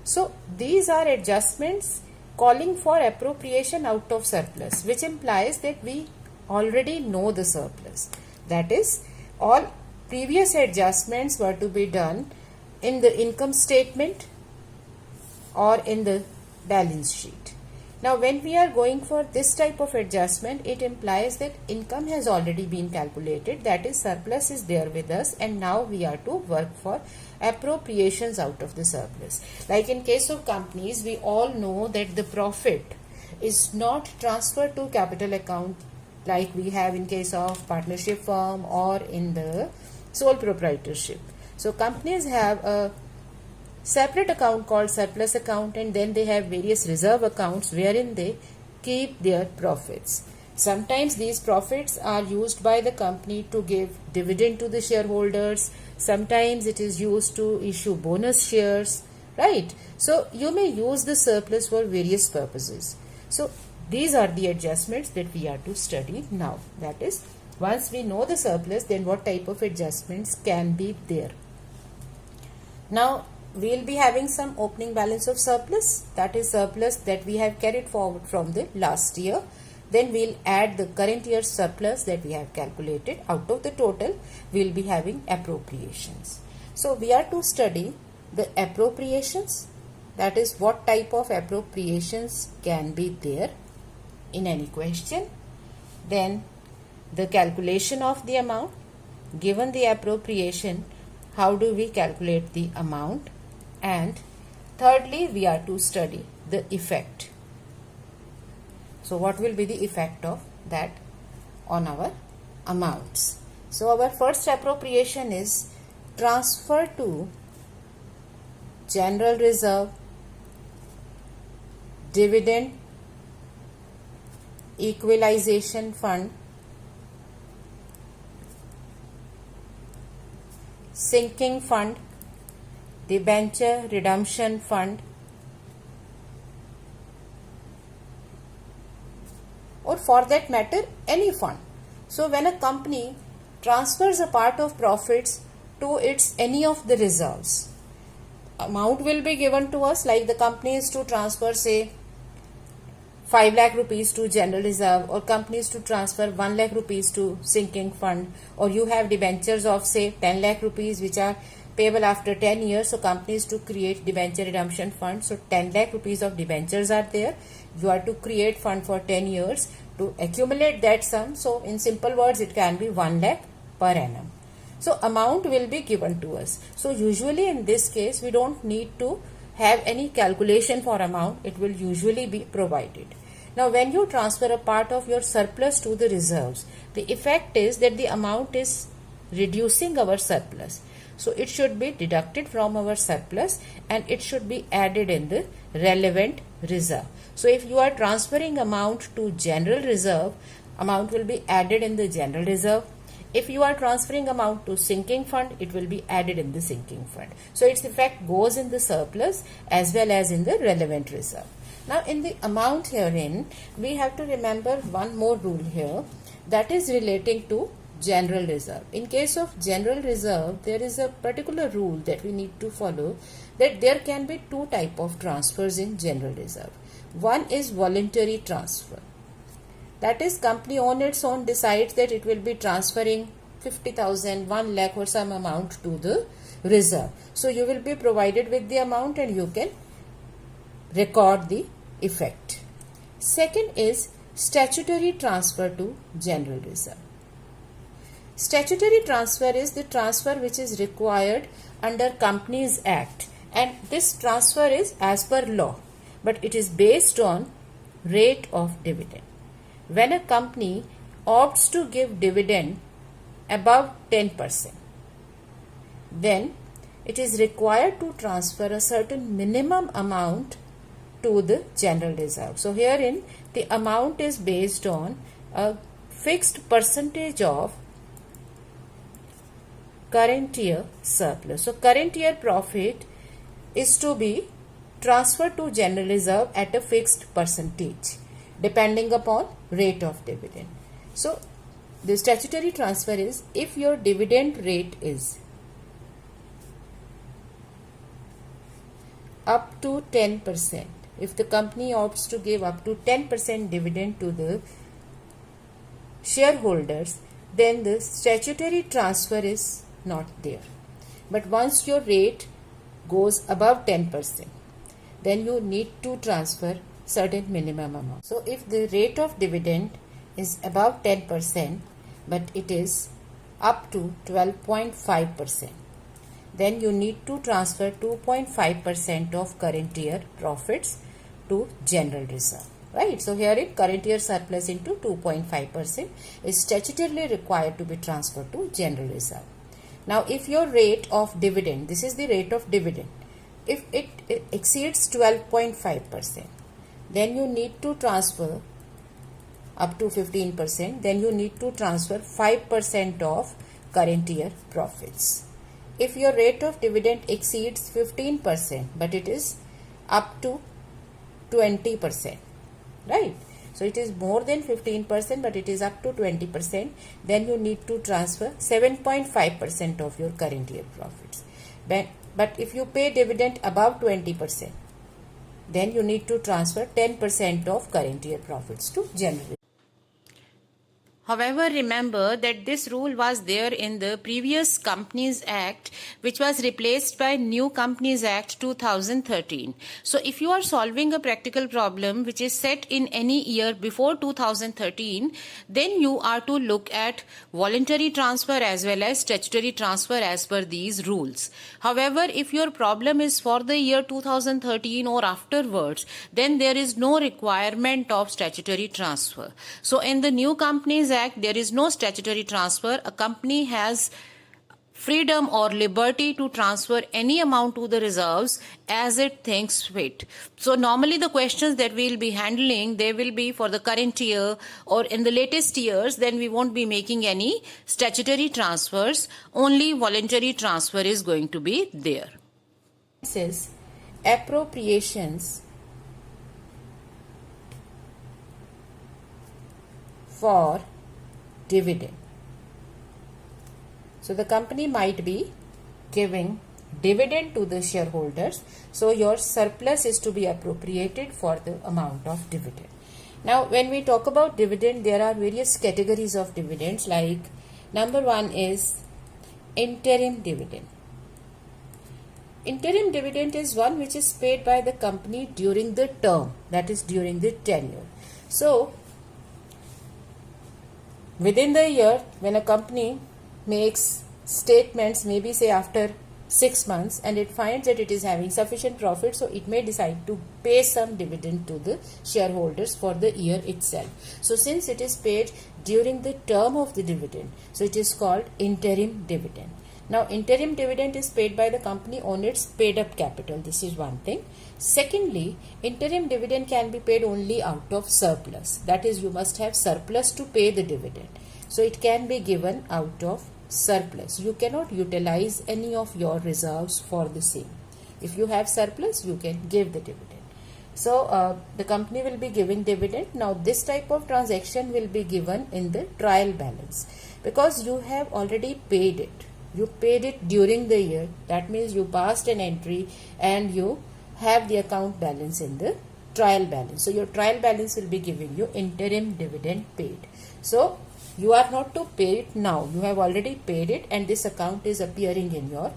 So these are adjustments calling for appropriation out of surplus, which implies that we already know the surplus. That is, all previous adjustments were to be done in the income statement or in the balance sheet. Now when we are going for this type of adjustment, it implies that income has already been calculated, that is surplus is there with us, and now we are to work for appropriations out of the surplus. Like in case of companies, we all know that the profit is not transferred to capital account like we have in case of partnership firm or in the sole proprietorship. So companies have a separate account called surplus account, and then they have various reserve accounts wherein they keep their profits. Sometimes these profits are used by the company to give dividend to the shareholders. Sometimes it is used to issue bonus shares, right? So you may use the surplus for various purposes. So these are the adjustments that we are to study now. That is, once we know the surplus, then what type of adjustments can be there. Now we will be having some opening balance of surplus, that is surplus that we have carried forward from the last year. Then we will add the current year's surplus that we have calculated. Out of the total, we will be having appropriations. So we are to study the appropriations, that is what type of appropriations can be there in any question. Then the calculation of the amount. Given the appropriation, how do we calculate the amount? And thirdly, we are to study the effect. So what will be the effect of that on our amounts? So our first appropriation is transfer to general reserve, dividend equalization fund, sinking fund, debenture redemption fund, or for that matter any fund. So when a company transfers a part of profits to its any of the reserves, amount will be given to us. Like the company is to transfer say 5 lakh rupees to general reserve, or companies to transfer 1 lakh rupees to sinking fund, or you have debentures of say 10 lakh rupees which are payable after 10 years. So companies to create debenture redemption fund. So 10 lakh rupees of debentures are there. You are to create fund for 10 years to accumulate that sum. So in simple words, it can be 1 lakh per annum. So amount will be given to us. So usually in this case, we don't need to have any calculation for amount. It will usually be provided. Now when you transfer a part of your surplus to the reserves, the effect is that the amount is reducing our surplus. So it should be deducted from our surplus and it should be added in the relevant reserve. So if you are transferring amount to general reserve, amount will be added in the general reserve. If you are transferring amount to sinking fund, it will be added in the sinking fund. So its effect goes in the surplus as well as in the relevant reserve. Now in the amount herein, we have to remember one more rule here, that is relating to general reserve. In case of general reserve, there is a particular rule that we need to follow, that there can be two type of transfers in general reserve. One is voluntary transfer. That is, company on its own decides that it will be transferring 50,000, 1 lakh or some amount to the reserve. So you will be provided with the amount and you can record the effect. Second is statutory transfer to general reserve. Statutory transfer is the transfer which is required under Companies Act, and this transfer is as per law, but it is based on rate of dividend. When a company opts to give dividend above 10%, then it is required to transfer a certain minimum amount to the general reserve. So herein the amount is based on a fixed percentage of current year surplus. So current year profit is to be transferred to general reserve at a fixed percentage depending upon rate of dividend. So the statutory transfer is if your dividend rate is up to 10%. If the company opts to give up to 10% dividend to the shareholders, then the statutory transfer is not there. But once your rate goes above 10%, then you need to transfer certain minimum amount. So if the rate of dividend is above 10%, but it is up to 12.5%, then you need to transfer 2.5% of current year profits to general reserve. Right, so here in current year surplus into 2.5% is statutorily required to be transferred to general reserve. Now, if your rate of dividend, this is the rate of dividend, if it exceeds 12.5%, then you need to transfer up to 15%, then you need to transfer 5% of current year profits. If your rate of dividend exceeds 15%, but it is up to 20%, right? So it is more than 15%, but it is up to 20%. Then you need to transfer 7.5% of your current year profits. But if you pay dividend above 20%, then you need to transfer 10% of current year profits to general. However, remember that this rule was there in the previous Companies Act, which was replaced by New Companies Act 2013. So if you are solving a practical problem which is set in any year before 2013, then you are to look at voluntary transfer as well as statutory transfer as per these rules. However, if your problem is for the year 2013 or afterwards, then there is no requirement of statutory transfer. So in the New Companies Act, there is no statutory transfer. A company has freedom or liberty to transfer any amount to the reserves as it thinks fit. So normally the questions that we will be handling, they will be for the current year or in the latest years, then we won't be making any statutory transfers. Only voluntary transfer is going to be there. This is appropriations for dividend. So the company might be giving dividend to the shareholders. So your surplus is to be appropriated for the amount of dividend. Now when we talk about dividend, there are various categories of dividends, like number one is interim dividend. Interim dividend is one which is paid by the company during the term, that is during the tenure. So within the year, when a company makes statements, maybe say after 6 months, and it finds that it is having sufficient profit, so it may decide to pay some dividend to the shareholders for the year itself. So since it is paid during the term of the dividend, so it is called interim dividend. Now interim dividend is paid by the company on its paid up capital. This is one thing. Secondly, interim dividend can be paid only out of surplus. That is, you must have surplus to pay the dividend. So it can be given out of surplus. You cannot utilize any of your reserves for the same. If you have surplus, you can give the dividend. So the company will be giving dividend. Now this type of transaction will be given in the trial balance, because you have already paid it. You paid it during the year. That means you passed an entry and you have the account balance in the trial balance. So your trial balance will be giving you interim dividend paid. So you are not to pay it now. You have already paid it and this account is appearing in your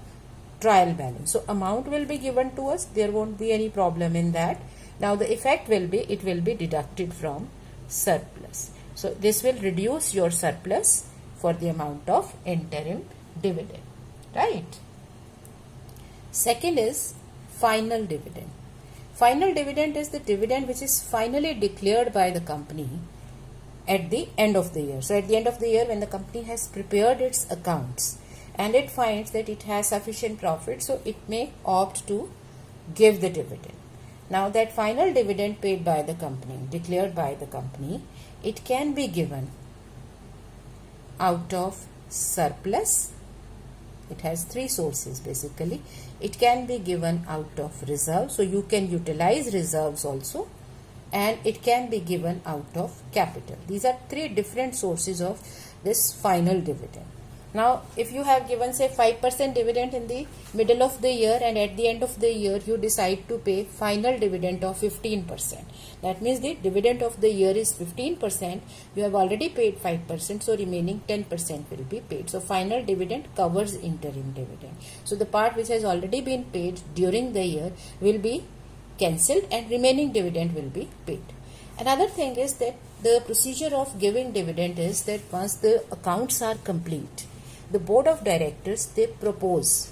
trial balance. So amount will be given to us. There won't be any problem in that. Now the effect will be, it will be deducted from surplus. So this will reduce your surplus for the amount of interim dividend, right? Second is final dividend. Final dividend is the dividend which is finally declared by the company at the end of the year. So at the end of the year, when the company has prepared its accounts and it finds that it has sufficient profit, so it may opt to give the dividend. Now that final dividend paid by the company, declared by the company, it can be given out of surplus. It has three sources basically. It can be given out of reserve, so you can utilize reserves also, and it can be given out of capital. These are three different sources of this final dividend. Now, if you have given say 5% dividend in the middle of the year and at the end of the year you decide to pay final dividend of 15%. That means the dividend of the year is 15%. You have already paid 5%, so remaining 10% will be paid. So final dividend covers interim dividend. So the part which has already been paid during the year will be cancelled and remaining dividend will be paid. Another thing is that the procedure of giving dividend is that once the accounts are complete, the board of directors, they propose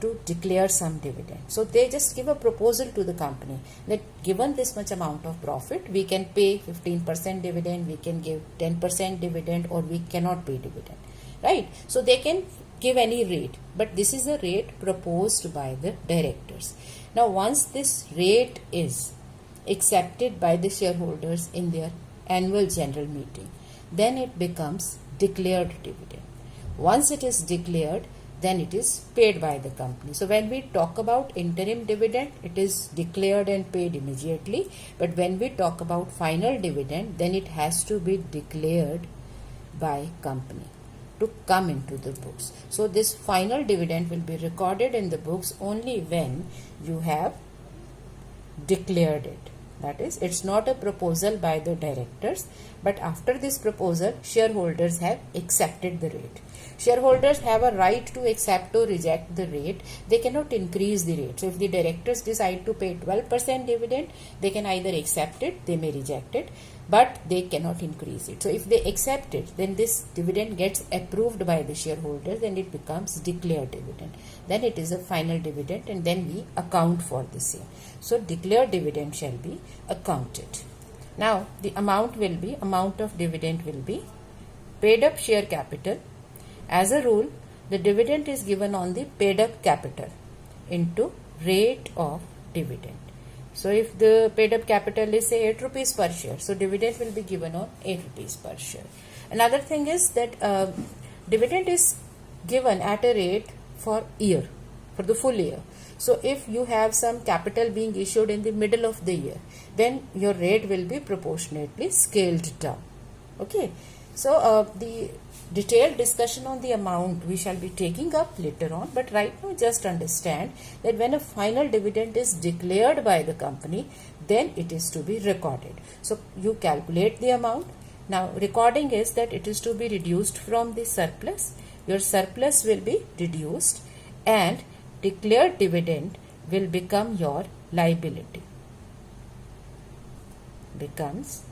to declare some dividend. So they just give a proposal to the company that given this much amount of profit, we can pay 15% dividend, we can give 10% dividend, or we cannot pay dividend, right? So they can give any rate, but this is the rate proposed by the directors. Now once this rate is accepted by the shareholders in their annual general meeting, then it becomes declared dividend. Once it is declared, then it is paid by the company. So when we talk about interim dividend, it is declared and paid immediately. But when we talk about final dividend, then it has to be declared by company to come into the books. So this final dividend will be recorded in the books only when you have declared it. That is, it's not a proposal by the directors, but after this proposal, shareholders have accepted the rate. Shareholders have a right to accept or reject the rate. They cannot increase the rate. So if the directors decide to pay 12% dividend, they can either accept it, they may reject it, but they cannot increase it. So if they accept it, then this dividend gets approved by the shareholders and it becomes declared dividend. Then it is a final dividend and then we account for the same. So declared dividend shall be accounted. Now the amount of dividend will be paid up share capital. As a rule, the dividend is given on the paid up capital into rate of dividend. So if the paid up capital is say 8 rupees per share, so dividend will be given on 8 rupees per share. Another thing is that dividend is given at a rate for the full year. So if you have some capital being issued in the middle of the year, then your rate will be proportionately scaled down. Okay. So the detailed discussion on the amount we shall be taking up later on, but right now just understand that when a final dividend is declared by the company, then it is to be recorded. So you calculate the amount. Now recording is that it is to be reduced from the surplus. Your surplus will be reduced and declared dividend will become your liability. Becomes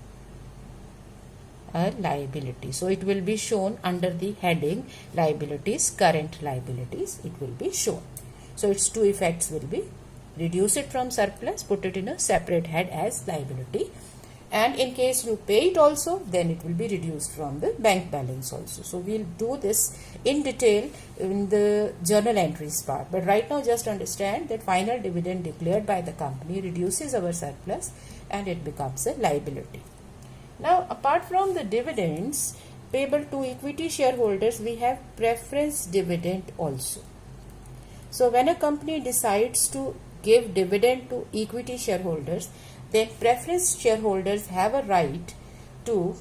a liability. So it will be shown under the heading liabilities, current liabilities, it will be shown. So its two effects will be reduce it from surplus, put it in a separate head as liability, and in case you pay it also, then it will be reduced from the bank balance also. So we'll do this in detail in the journal entries part, but right now just understand that final dividend declared by the company reduces our surplus and it becomes a liability. Now, apart from the dividends payable to equity shareholders, we have preference dividend also. So, when a company decides to give dividend to equity shareholders, then preference shareholders have a right to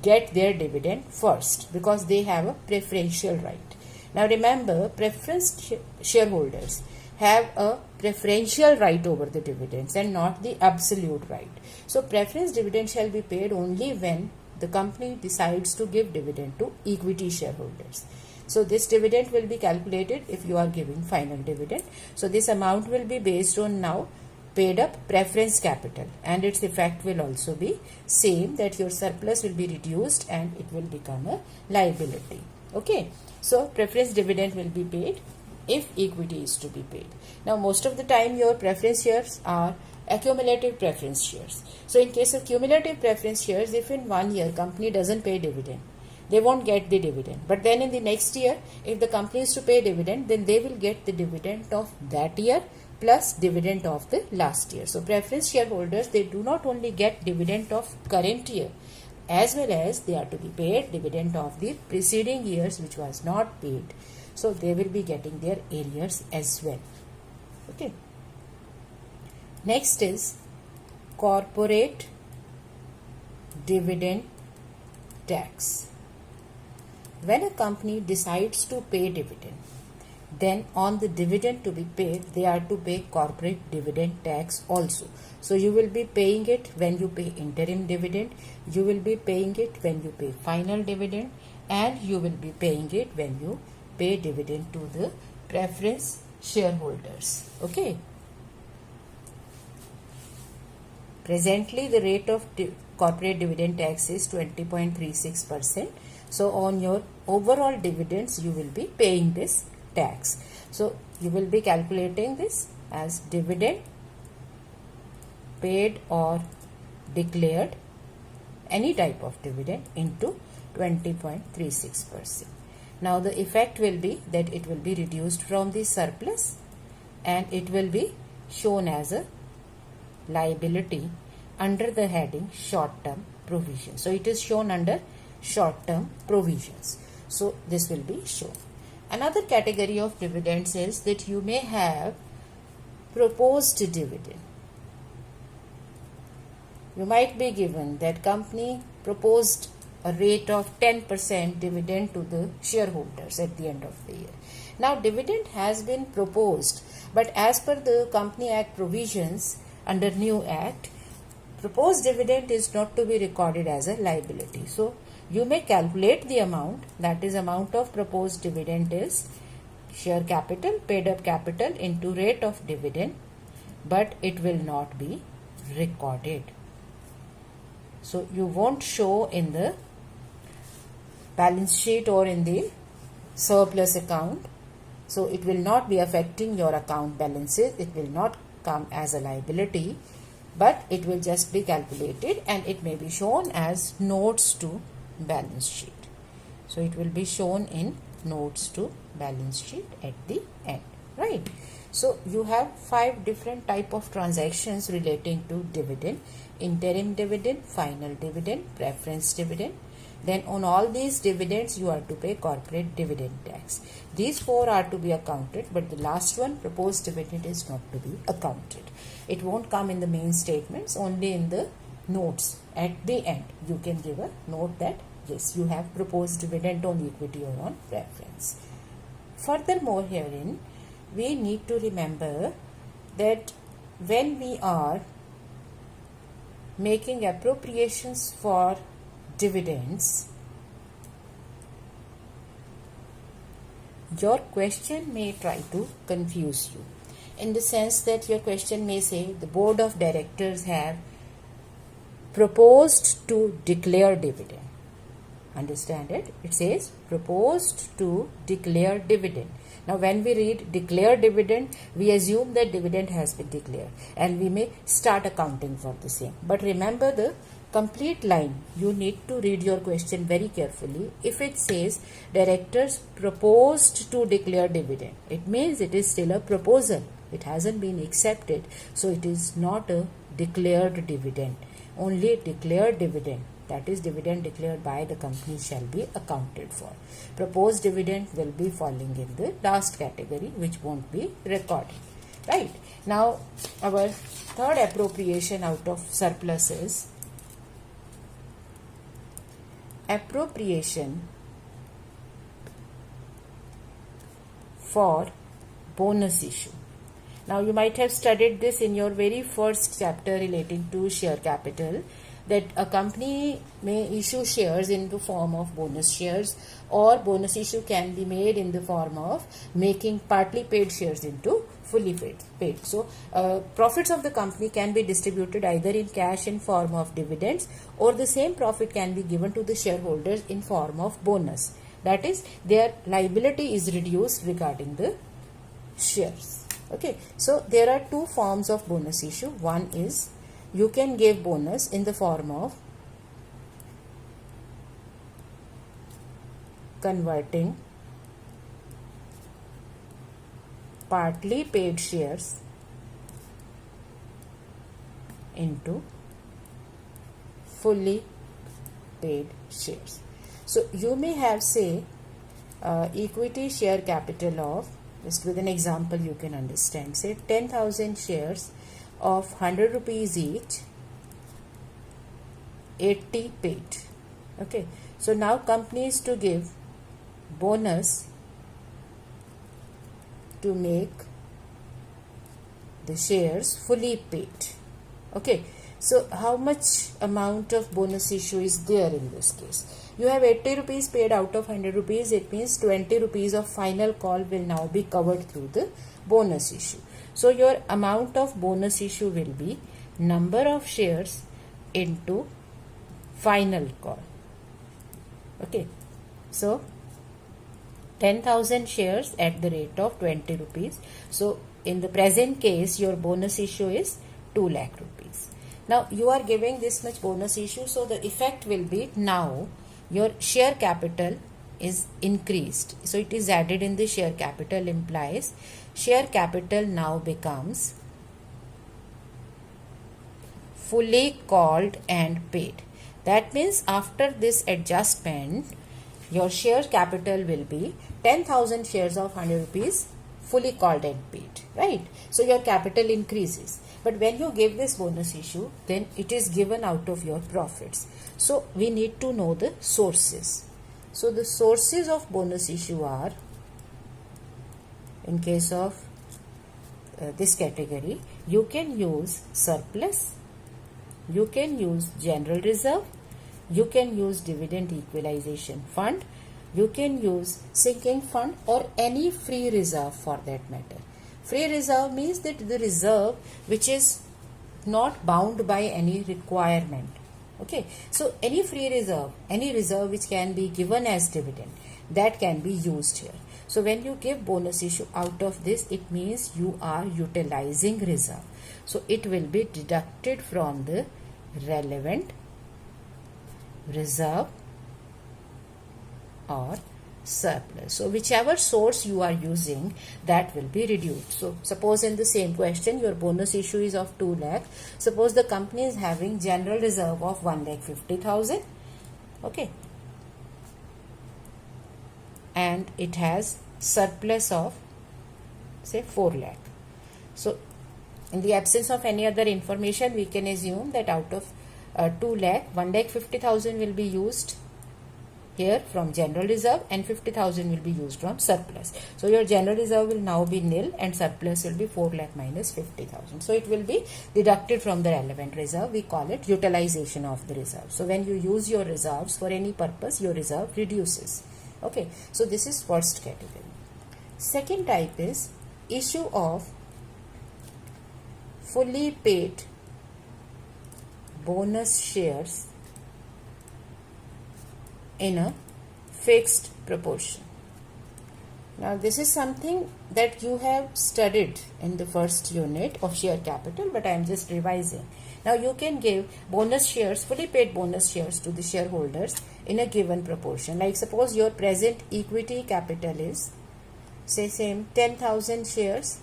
get their dividend first because they have a preferential right. Now, remember, preference shareholders have a preferential right over the dividends and not the absolute right. So preference dividend shall be paid only when the company decides to give dividend to equity shareholders. So this dividend will be calculated if you are giving final dividend. So this amount will be based on now paid up preference capital and its effect will also be same, that your surplus will be reduced and it will become a liability. Okay. So preference dividend will be paid if equity is to be paid. Now most of the time your preference shares are accumulative preference shares. So in case of cumulative preference shares, if in 1 year company doesn't pay dividend, they won't get the dividend. But then in the next year, if the company is to pay dividend, then they will get the dividend of that year plus dividend of the last year. So preference shareholders, they do not only get dividend of current year, as well as they are to be paid dividend of the preceding years which was not paid. So they will be getting their arrears as well. Okay. Next is corporate dividend tax. when a company decides to pay dividend, then on the dividend to be paid, they are to pay corporate dividend tax also. So you will be paying it when you pay interim dividend, you will be paying it when you pay final dividend, and you will be paying it when you pay dividend to the preference shareholders. Okay. Presently, the rate of corporate dividend tax is 20.36%. So on your overall dividends, you will be paying this tax. So you will be calculating this as dividend paid or declared, any type of dividend, into 20.36%. Now the effect will be that it will be reduced from the surplus and it will be shown as a liability under the heading short-term provision. So it is shown under short-term provisions. So this will be shown. Another category of dividends is that you may have proposed dividend. You might be given that company proposed a rate of 10% dividend to the shareholders at the end of the year. Now dividend has been proposed, but as per the Company Act provisions under new act, proposed dividend is not to be recorded as a liability. So you may calculate the amount, that is amount of proposed dividend is share capital, paid up capital into rate of dividend, but it will not be recorded. So you won't show in the balance sheet or in the surplus account. So it will not be affecting your account balances. It will not come as a liability, but it will just be calculated and it may be shown as notes to balance sheet. So it will be shown in notes to balance sheet at the end, right? So you have 5 different type of transactions relating to dividend: interim dividend, final dividend, preference dividend. Then on all these dividends you are to pay corporate dividend tax. These 4 are to be accounted, but the last one, proposed dividend, is not to be accounted. It won't come in the main statements, only in the notes at the end. You can give a note that yes, you have proposed dividend on equity or on preference. Furthermore, herein we need to remember that when we are making appropriations for dividends, your question may try to confuse you, in the sense that your question may say the board of directors have proposed to declare dividend. Understand it? It says proposed to declare dividend. Now when we read declare dividend, we assume that dividend has been declared and we may start accounting for the same. But remember the complete line. You need to read your question very carefully. If it says directors proposed to declare dividend, it means it is still a proposal. It hasn't been accepted. So it is not a declared dividend. Only declared dividend, that is dividend declared by the company, shall be accounted for. Proposed dividend will be falling in the last category, which won't be recorded. Right. Now our third appropriation out of surplus is appropriation for bonus issue. Now you might have studied this in your very first chapter relating to share capital, that a company may issue shares in the form of bonus shares, or bonus issue can be made in the form of making partly paid shares into fully paid. So profits of the company can be distributed either in cash in form of dividends, or the same profit can be given to the shareholders in form of bonus. That is, their liability is reduced regarding the shares. Okay, so there are 2 forms of bonus issue. One is you can give bonus in the form of converting partly paid shares into fully paid shares. So you may have, say, equity share capital of, just with an example you can understand, say 10,000 shares of 100 rupees each, 80 paid. Okay, so now company is to give bonus to make the shares fully paid. Okay, so how much amount of bonus issue is there in this case? You have 80 rupees paid out of 100 rupees. It means 20 rupees of final call will now be covered through the bonus issue. So your amount of bonus issue will be number of shares into final call. Okay, so 10,000 shares at the rate of 20 rupees. So in the present case, your bonus issue is 2 lakh rupees. Now you are giving this much bonus issue, so the effect will be now your share capital is increased. So it is added in the share capital, implies share capital now becomes fully called and paid. That means after this adjustment, your share capital will be 10,000 shares of 100 rupees fully called and paid, right? So your capital increases. But when you give this bonus issue, then it is given out of your profits. So we need to know the sources. So the sources of bonus issue are, in case of this category, you can use surplus, you can use general reserve, you can use dividend equalization fund, you can use sinking fund, or any free reserve for that matter. Free reserve means that the reserve which is not bound by any requirement. Okay, so any free reserve, any reserve which can be given as dividend, that can be used here. So when you give bonus issue out of this, it means you are utilizing reserve. So it will be deducted from the relevant reserve or surplus. So whichever source you are using, that will be reduced. So suppose in the same question, your bonus issue is of 2 lakh. Suppose the company is having general reserve of 1,50,000. Okay. And it has surplus of say 4 lakh. So in the absence of any other information, we can assume that out of 2 lakh, 1,50,000 will be used here from general reserve and 50,000 will be used from surplus. So your general reserve will now be nil and surplus will be 4 lakh minus 50,000. So it will be deducted from the relevant reserve. We call it utilization of the reserve. So when you use your reserves for any purpose, your reserve reduces. Okay, so this is first category. Second type is issue of fully paid bonus shares in a fixed proportion. Now this is something that you have studied in the first unit of share capital, but I am just revising. Now you can give bonus shares, fully paid bonus shares to the shareholders in a given proportion. Like suppose your present equity capital is say same 10,000 shares.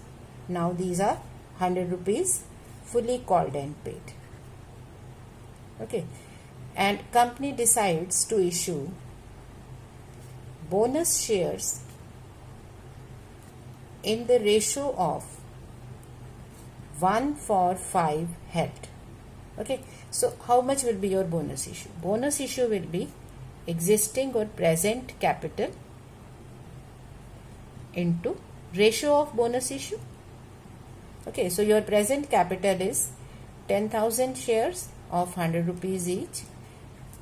Now these are 100 rupees fully called and paid. Okay. And company decides to issue bonus shares in the ratio of 1:5 held. Okay, so how much will be your bonus issue? Bonus issue will be existing or present capital into ratio of bonus issue. Okay, so your present capital is 10,000 shares of 100 rupees each.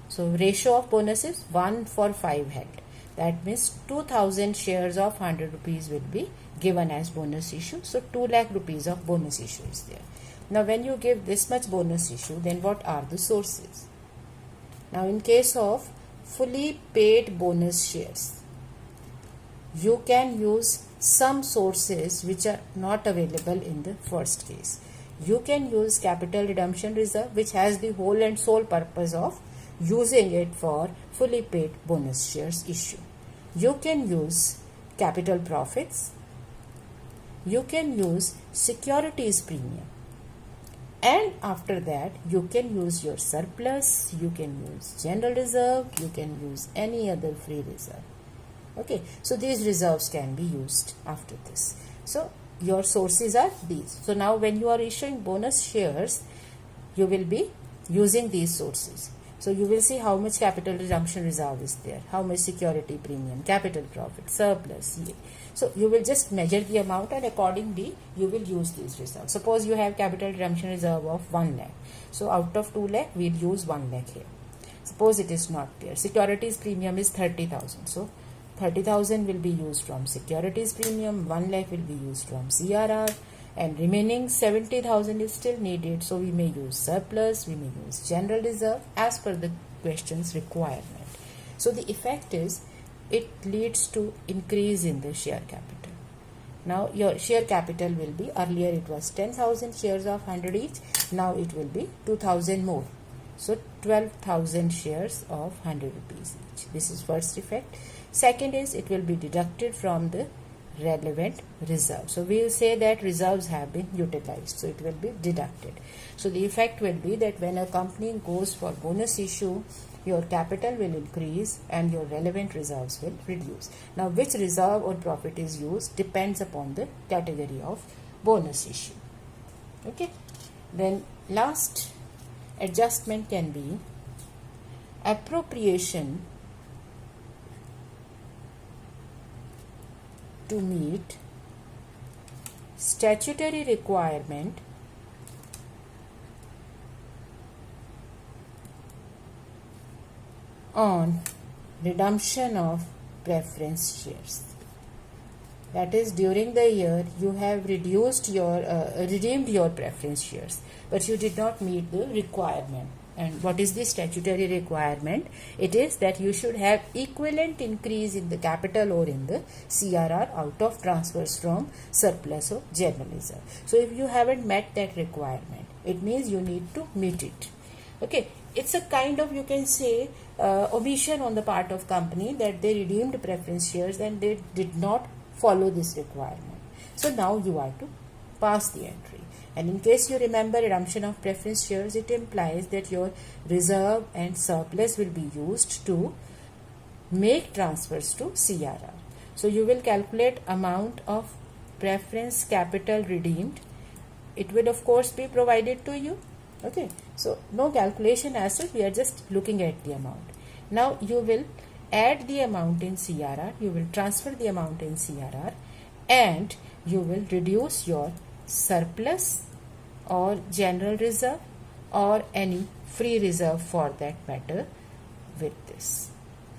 So ratio of bonus is 1:5 held. That means 2,000 shares of 100 rupees will be given as bonus issue. So 2 lakh rupees of bonus issue is there. Now when you give this much bonus issue, then what are the sources? Now in case of fully paid bonus shares, you can use some sources which are not available in the first case. You can use capital redemption reserve, which has the whole and sole purpose of using it for fully paid bonus shares issue. You can use capital profits. You can use securities premium. And after that, you can use your surplus, you can use general reserve, you can use any other free reserve. Okay, so these reserves can be used after this. So your sources are these. So now when you are issuing bonus shares, you will be using these sources. So you will see how much capital redemption reserve is there, how much security premium, capital profit, surplus. So you will just measure the amount and accordingly you will use these reserves. Suppose you have capital redemption reserve of 1 lakh. So out of 2 lakh, we'll use 1 lakh here. Suppose it is not there. Securities premium is 30,000. So 30,000 will be used from securities premium, 1 lakh will be used from CRR, and remaining 70,000 is still needed. So we may use surplus, we may use general reserve as per the question's requirement. So the effect is it leads to increase in the share capital. Now your share capital will be, earlier it was 10,000 shares of 100 each, now it will be 2,000 more. So 12,000 shares of 100 rupees each. This is first effect. Second is it will be deducted from the relevant reserve. So we will say that reserves have been utilized. So it will be deducted. So the effect will be that when a company goes for bonus issue, your capital will increase and your relevant reserves will reduce. Now which reserve or profit is used depends upon the category of bonus issue. Okay. Then last adjustment can be appropriation to meet statutory requirement on redemption of preference shares. That is, during the year you have reduced your redeemed your preference shares, but you did not meet the requirement. And what is the statutory requirement? It is that you should have equivalent increase in the capital or in the CRR out of transfers from surplus or general reserve. So if you haven't met that requirement, it means you need to meet it. Okay, it's a kind of, you can say, omission on the part of company that they redeemed preference shares and they did not follow this requirement. So now you are to pass the entry. And in case you remember redemption of preference shares, it implies that your reserve and surplus will be used to make transfers to CRR. So you will calculate amount of preference capital redeemed. It will of course be provided to you. Okay. So no calculation as such, we are just looking at the amount. Now you will add the amount in CRR, you will transfer the amount in CRR, and you will reduce your surplus or general reserve or any free reserve for that matter with this.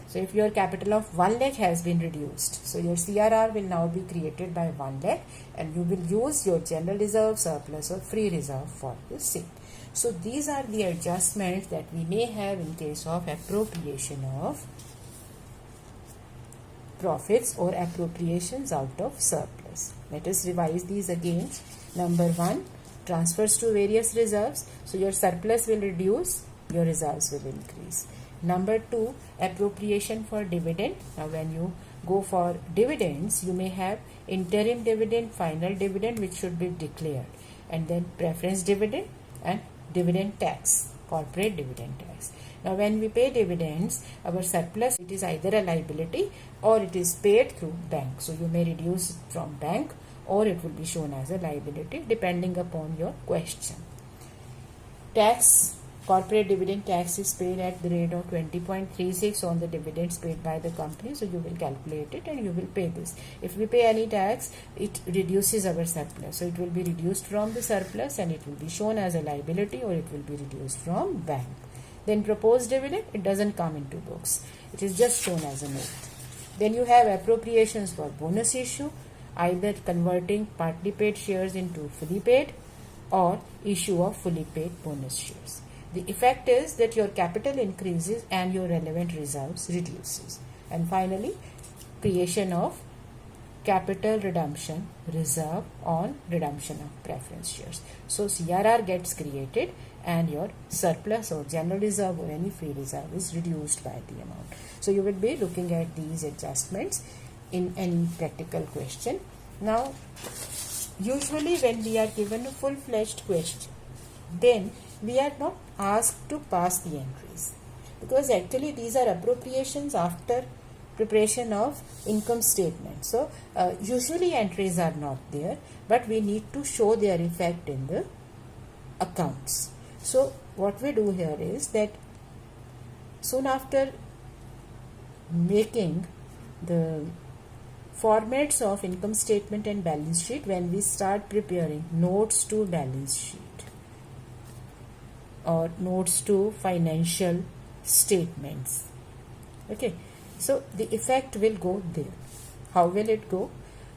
So if your capital of 1 lakh has been reduced, so your CRR will now be created by 1 lakh and you will use your general reserve, surplus or free reserve for the same. So these are the adjustments that we may have in case of appropriation of profits or appropriations out of surplus. Let us revise these again. Number 1, transfers to various reserves. So your surplus will reduce, your reserves will increase. Number 2, appropriation for dividend. Now when you go for dividends, you may have interim dividend, final dividend which should be declared, and then preference dividend and dividend tax, corporate dividend tax. Now when we pay dividends, our surplus, it is either a liability or it is paid through bank. So you may reduce it from bank or it will be shown as a liability depending upon your question. Tax, corporate dividend tax is paid at the rate of 20.36 on the dividends paid by the company. So you will calculate it and you will pay this. If we pay any tax, it reduces our surplus. So it will be reduced from the surplus and it will be shown as a liability or it will be reduced from bank. Then proposed dividend, it doesn't come into books. It is just shown as a note. Then you have appropriations for bonus issue, either converting partly paid shares into fully paid or issue of fully paid bonus shares. The effect is that your capital increases and your relevant reserves reduces. And finally, creation of capital redemption reserve on redemption of preference shares. So CRR gets created and your surplus or general reserve or any free reserve is reduced by the amount. So you will be looking at these adjustments in any practical question. Now, usually when we are given a full-fledged question, then we are not asked to pass the entries, because actually these are appropriations after preparation of income statement. So usually entries are not there, but we need to show their effect in the accounts. So what we do here is that soon after making the formats of income statement and balance sheet, when we start preparing notes to balance sheet or notes to financial statements. Okay, so the effect will go there. How will it go?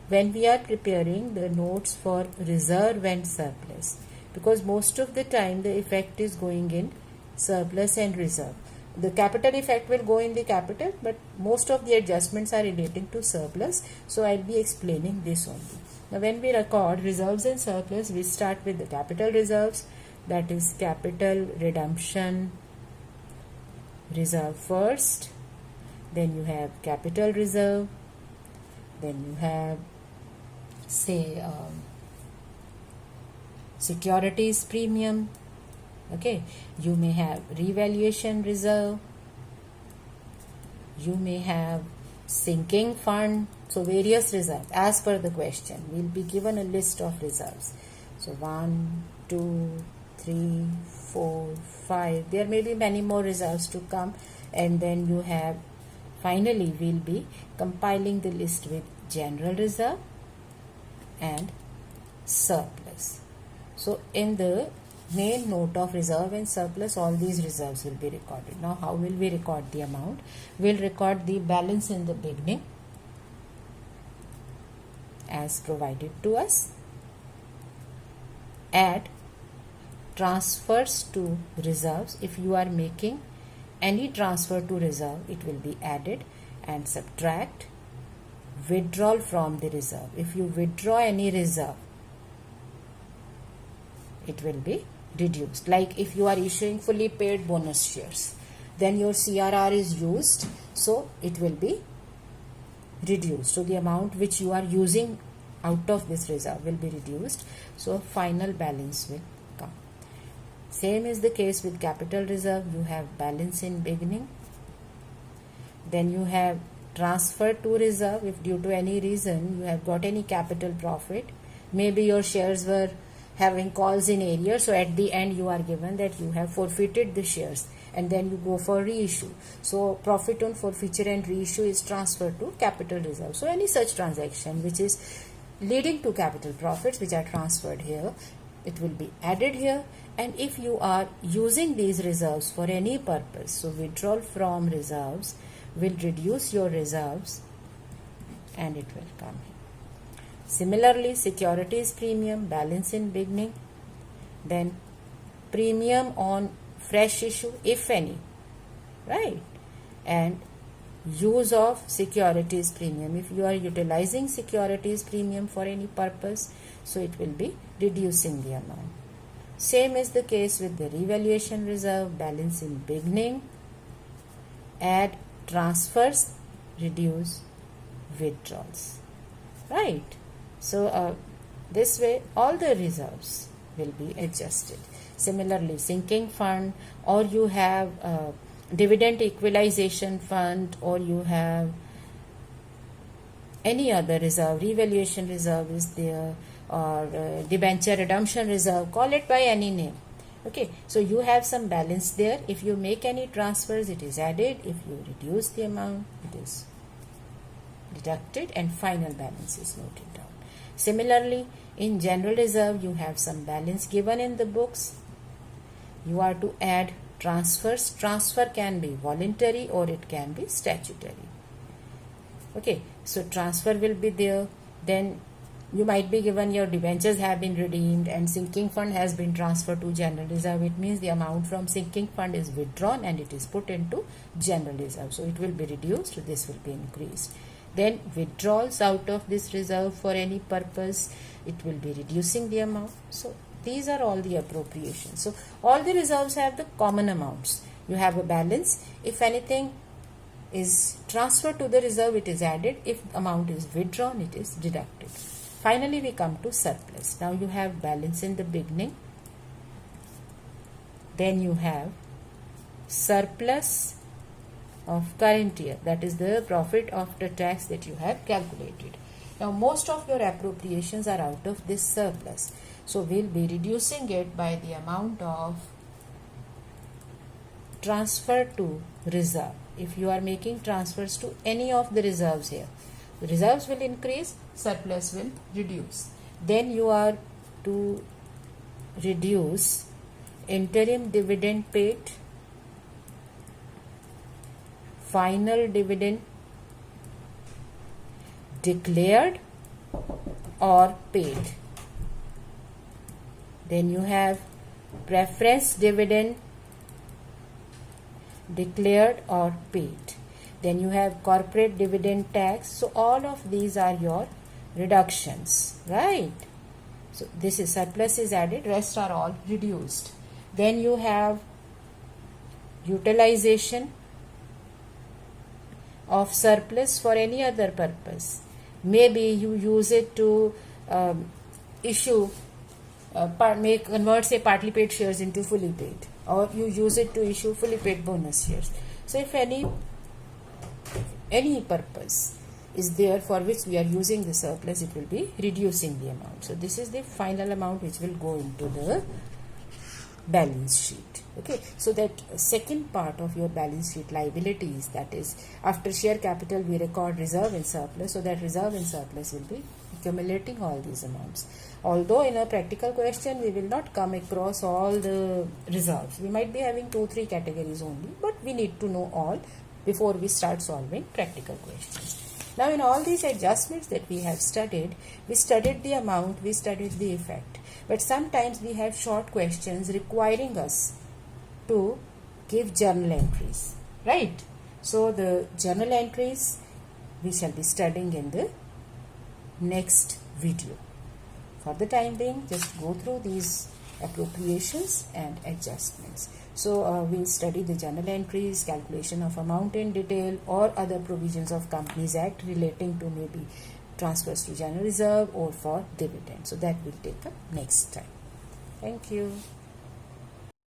When we are preparing the notes for reserve and surplus, because most of the time the effect is going in surplus and reserve. The capital effect will go in the capital, but most of the adjustments are relating to surplus, so I'll be explaining this only. Now when we record reserves and surplus, we start with the capital reserves, that is capital redemption reserve first, then you have capital reserve, then you have say securities premium. Okay, you may have revaluation reserve, you may have sinking fund. So various reserves as per the question. We'll be given a list of reserves. So 1, 2, 3, 4, 5. There may be many more reserves to come, and then you have finally we'll be compiling the list with general reserve and surplus. So in the main note of reserve and surplus, all these reserves will be recorded. Now how will we record the amount? We'll record the balance in the beginning as provided to us. Add transfers to reserves. If you are making any transfer to reserve, it will be added, and subtract withdrawal from the reserve. If you withdraw any reserve, it will be reduced. Like if you are issuing fully paid bonus shares, then your CRR is used, so it will be reduced. So the amount which you are using out of this reserve will be reduced, so final balance will come. Same is the case with capital reserve. You have balance in beginning, then you have transfer to reserve. If due to any reason you have got any capital profit, maybe your shares were having calls in arrears, so at the end you are given that you have forfeited the shares, and then you go for reissue. So profit on forfeiture and reissue is transferred to capital reserve. So any such transaction which is leading to capital profits which are transferred here, it will be added here. And if you are using these reserves for any purpose, so withdrawal from reserves will reduce your reserves and it will come here. Similarly, securities premium, balance in beginning, then premium on fresh issue, if any, right? And use of securities premium. If you are utilizing securities premium for any purpose, so it will be reducing the amount. Same is the case with the revaluation reserve, balance in beginning, add transfers, reduce withdrawals, right? So this way all the reserves will be adjusted. Similarly, sinking fund, or you have dividend equalization fund, or you have any other reserve, revaluation reserve is there, or debenture redemption reserve, call it by any name. Okay, so you have some balance there. If you make any transfers, it is added. If you reduce the amount, it is deducted, and final balance is noted down. Similarly, in general reserve, you have some balance given in the books. You are to add transfers. Transfer can be voluntary or it can be statutory. Okay, so transfer will be there. Then you might be given your debentures have been redeemed and sinking fund has been transferred to general reserve. It means the amount from sinking fund is withdrawn and it is put into general reserve. So it will be reduced, this will be increased. Then withdrawals out of this reserve for any purpose, it will be reducing the amount. So these are all the appropriations. So all the reserves have the common amounts. You have a balance. If anything is transferred to the reserve, it is added. If amount is withdrawn, it is deducted. Finally, we come to surplus. Now you have balance in the beginning. Then you have surplus of current year. That is the profit after tax that you have calculated. Now most of your appropriations are out of this surplus. So we'll be reducing it by the amount of transfer to reserve. If you are making transfers to any of the reserves here, the reserves will increase, surplus will reduce. Then you are to reduce interim dividend paid, final dividend declared or paid. Then you have preference dividend declared or paid. Then you have corporate dividend tax. So all of these are your reductions, right? So this is surplus is added, rest are all reduced. Then you have utilization of surplus for any other purpose. Maybe you use it to convert say partly paid shares into fully paid, or you use it to issue fully paid bonus shares. So if any purpose is there for which we are using the surplus, it will be reducing the amount. So this is the final amount which will go into the balance sheet. Okay, so that second part of your balance sheet liabilities, that is after share capital we record reserve and surplus. So that reserve and surplus will be accumulating all these amounts. Although in a practical question we will not come across all the reserves, we might be having 2-3 categories only, but we need to know all before we start solving practical questions. Now in all these adjustments that we have studied, we studied the amount, we studied the effect, but sometimes we have short questions requiring us to give journal entries, right? So the journal entries we shall be studying in the next video. For the time being, just go through these appropriations and adjustments. So we'll study the journal entries, calculation of amount in detail, or other provisions of Companies Act relating to maybe transfers to general reserve or for dividend. So that will take up next time. Thank you.